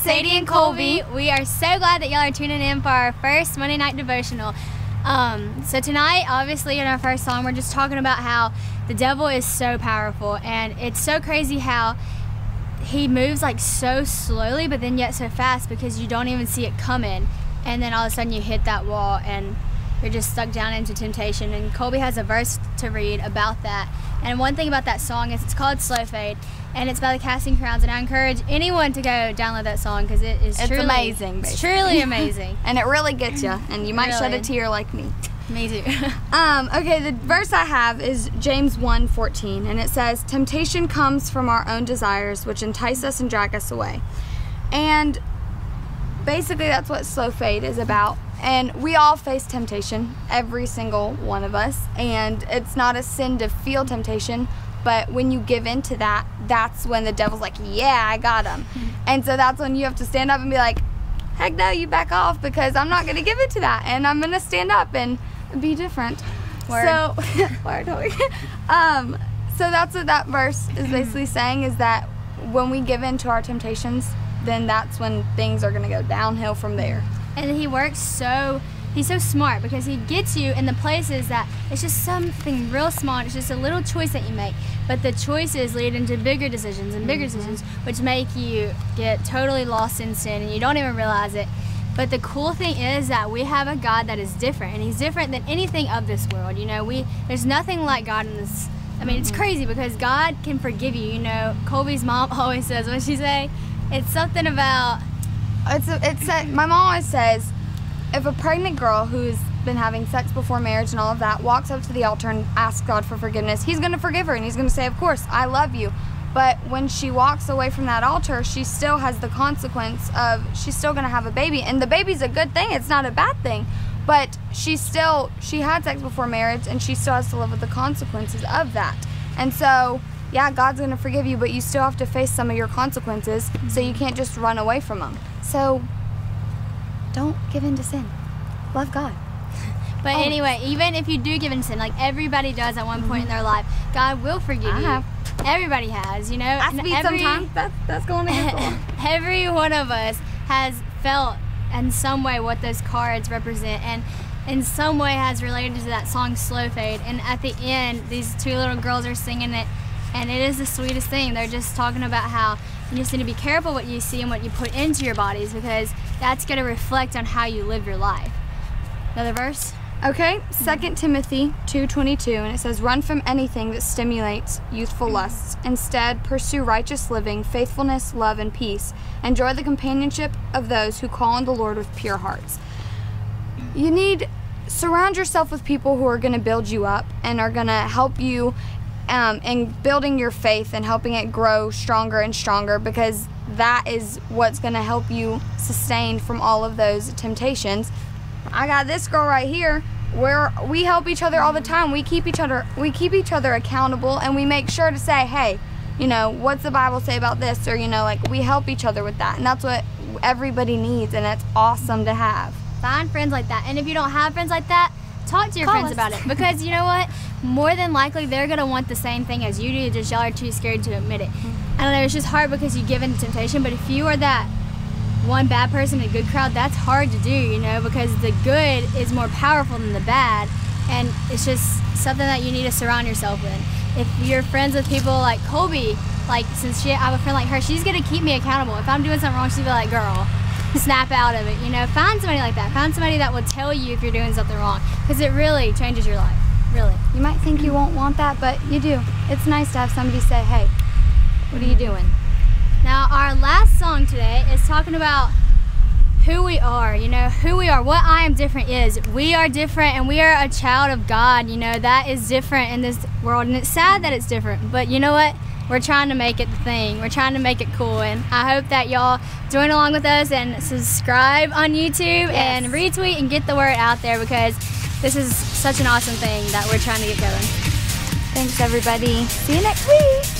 Sadie and Kolby. We are so glad that y'all are tuning in for our first Monday night devotional. So tonight, obviously, in our first song, we're just talking about how the devil is so powerful, and it's so crazy how he moves like so slowly, but then yet so fast because you don't even see it coming, and then all of a sudden you hit that wall and you're just stuck down into temptation. And Kolby has a verse to read about that. And one thing about that song is it's called Slow Fade, and it's by the Casting Crowns, and I encourage anyone to go download that song because it's truly amazing. It's truly amazing. And it really gets you, and you might shed a tear like me. Me too. Okay, the verse I have is James 1:14, and it says, "Temptation comes from our own desires, which entice us and drag us away." And basically that's what Slow Fade is about. And we all face temptation, every single one of us, and it's not a sin to feel temptation, but when you give in to that, that's when the devil's like, yeah, I got him. And so that's when you have to stand up and be like, heck no, you back off, because I'm not going to give in to that, and I'm going to stand up and be different. Word. So, so that's what that verse is basically saying, is that when we give in to our temptations, then that's when things are going to go downhill from there. And he works he's so smart because he gets you in the places that it's just something real small. It's just a little choice that you make, but the choices lead into bigger decisions and bigger decisions, which make you get totally lost in sin and you don't even realize it. But the cool thing is that we have a God that is different, and he's different than anything of this world. You know, there's nothing like God in this. I mean, it's crazy because God can forgive you. You know, Kolby's mom always says, what'd she say? It's something about, my mom always says, if a pregnant girl who's been having sex before marriage and all of that walks up to the altar and asks God for forgiveness, he's going to forgive her, and he's going to say, of course, I love you. But when she walks away from that altar, she still has the consequence of, she's still going to have a baby. And the baby's a good thing. It's not a bad thing. But she had sex before marriage, and she still has to live with the consequences of that. And so, yeah, God's going to forgive you, but you still have to face some of your consequences, so you can't just run away from them. So don't give in to sin. Love God. But anyway, even if you do give in to sin, like everybody does at one point in their life, God will forgive you. Everybody has, you know. I speed sometimes. That's going against the law. Every one of us has felt in some way what those cards represent, and in some way has related to that song Slow Fade. And at the end, these two little girls are singing it, and it is the sweetest thing. They're just talking about how you just need to be careful what you see and what you put into your bodies, because that's going to reflect on how you live your life. Another verse? Okay, 2 Timothy 2:22, and it says, "Run from anything that stimulates youthful lusts. Instead, pursue righteous living, faithfulness, love, and peace. Enjoy the companionship of those who call on the Lord with pure hearts." Surround yourself with people who are going to build you up and are going to help you in building your faith and helping it grow stronger and stronger, because that is what's going to help you sustain from all of those temptations. I got this girl right here where we help each other all the time. We keep each other accountable, and we make sure to say, hey, you know, what's the Bible say about this? Or, you know, like, we help each other with that, and that's what everybody needs, and it's awesome to have. Find friends like that. And if you don't have friends like that, talk to your friends about it, because you know what? More than likely, they're going to want the same thing as you do, just y'all are too scared to admit it. I don't know, it's just hard because you give in to temptation, but if you are that one bad person in a good crowd, that's hard to do, you know, because the good is more powerful than the bad, and it's just something that you need to surround yourself with. If you're friends with people like Kolby, like, since I have a friend like her, she's going to keep me accountable. If I'm doing something wrong, she'll be like, girl, snap out of it, you know. Find somebody like that. Find somebody that will tell you if you're doing something wrong, because it really changes your life, really. You might think you won't want that, but you do. It's nice to have somebody say, hey, what are you doing? Now, our last song today is talking about who we are, you know, who we are. What I Am Different is. We are different, and we are a child of God, you know. That is different in this world, and it's sad that it's different, but you know what? We're trying to make it the thing. We're trying to make it cool, and I hope that y'all join along with us and subscribe on YouTube and retweet and get the word out there, because this is such an awesome thing that we're trying to get going. Thanks, everybody. See you next week.